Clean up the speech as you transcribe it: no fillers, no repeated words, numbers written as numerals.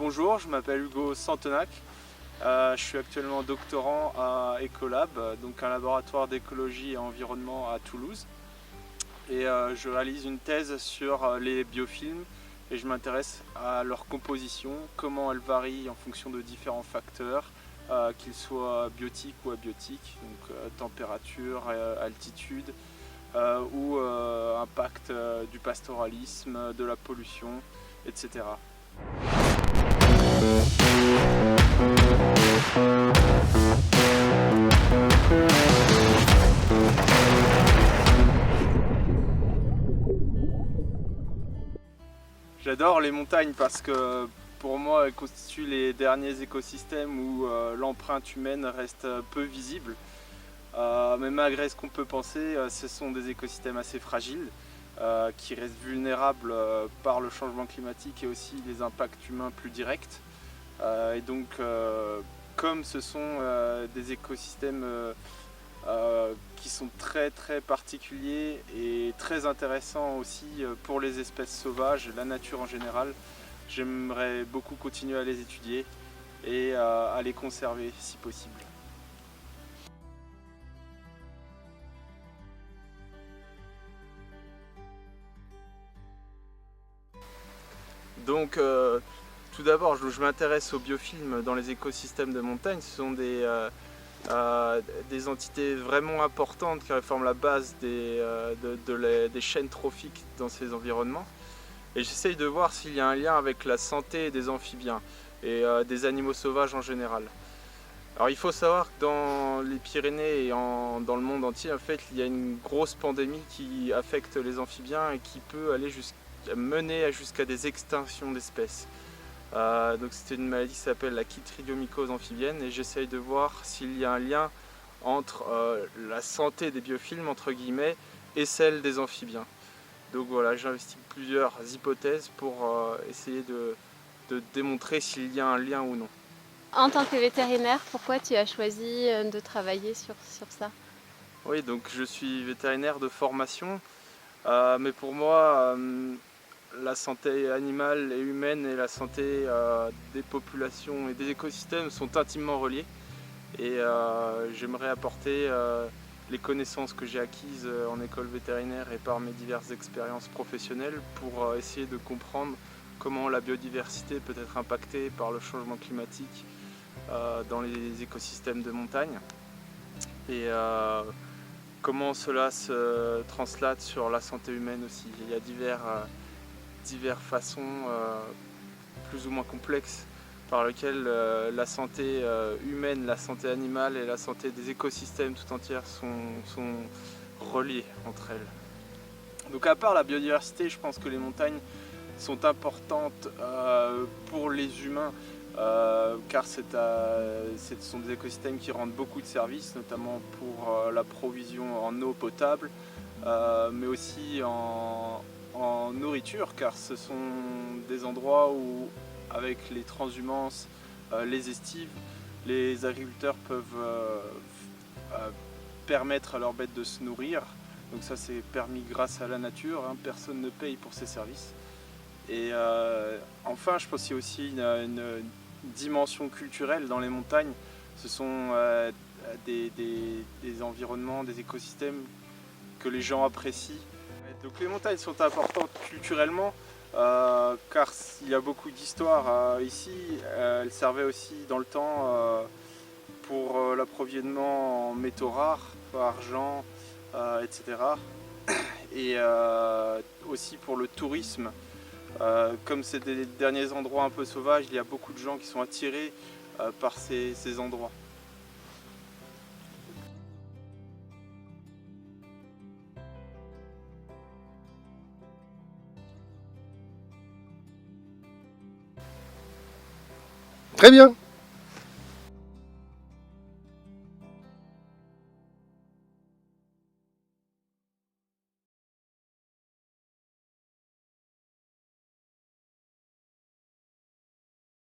Bonjour, je m'appelle Hugo Santenac. Je suis actuellement doctorant à Ecolab, donc un laboratoire d'écologie et environnement à Toulouse. Et je réalise une thèse sur les biofilms et je m'intéresse à leur composition, comment elle varie en fonction de différents facteurs, qu'ils soient biotiques ou abiotiques, donc température, altitude, ou impact du pastoralisme, de la pollution, etc. J'adore les montagnes parce que pour moi elles constituent les derniers écosystèmes où l'empreinte humaine reste peu visible. Mais malgré ce qu'on peut penser, ce sont des écosystèmes assez fragiles qui restent vulnérables par le changement climatique et aussi les impacts humains plus directs. Et donc comme ce sont des écosystèmes qui sont très particuliers et très intéressants aussi pour les espèces sauvages, la nature en général, j'aimerais beaucoup continuer à les étudier et à les conserver si possible. Donc tout d'abord, je m'intéresse aux biofilms dans les écosystèmes de montagne. Ce sont des entités vraiment importantes qui forment la base des chaînes trophiques dans ces environnements. Et j'essaye de voir s'il y a un lien avec la santé des amphibiens et des animaux sauvages en général. Alors il faut savoir que dans les Pyrénées et dans le monde entier, en fait, il y a une grosse pandémie qui affecte les amphibiens et qui peut aller mener jusqu'à des extinctions d'espèces. Donc c'était une maladie qui s'appelle la chytridiomycose amphibienne et j'essaye de voir s'il y a un lien entre la santé des biofilms entre guillemets et celle des amphibiens. Donc voilà, j'investis plusieurs hypothèses pour essayer de démontrer s'il y a un lien ou non. En tant que vétérinaire, pourquoi tu as choisi de travailler sur ça? Oui, donc je suis vétérinaire de formation, mais pour moi, la santé animale et humaine et la santé des populations et des écosystèmes sont intimement reliés. Et j'aimerais apporter les connaissances que j'ai acquises en école vétérinaire et par mes diverses expériences professionnelles pour essayer de comprendre comment la biodiversité peut être impactée par le changement climatique dans les écosystèmes de montagne et comment cela se translate sur la santé humaine aussi. Il y a diverses façons plus ou moins complexes par lesquelles la santé humaine, la santé animale et la santé des écosystèmes tout entières sont reliées entre elles. Donc à part la biodiversité, je pense que les montagnes sont importantes pour les humains car ce sont des écosystèmes qui rendent beaucoup de services, notamment pour la provision en eau potable, mais aussi en nourriture, car ce sont des endroits où, avec les transhumances, les estives, les agriculteurs peuvent permettre à leurs bêtes de se nourrir. Donc ça c'est permis grâce à la nature, hein, personne ne paye pour ces services. Et enfin, je pense qu'il y a aussi une dimension culturelle dans les montagnes. Ce sont des environnements, des écosystèmes que les gens apprécient. Donc les montagnes sont importantes culturellement car il y a beaucoup d'histoires ici. Elles servaient aussi dans le temps pour l'approvisionnement en métaux rares, argent, etc. Et aussi pour le tourisme. Comme c'est des derniers endroits un peu sauvages, il y a beaucoup de gens qui sont attirés par ces endroits. Très bien.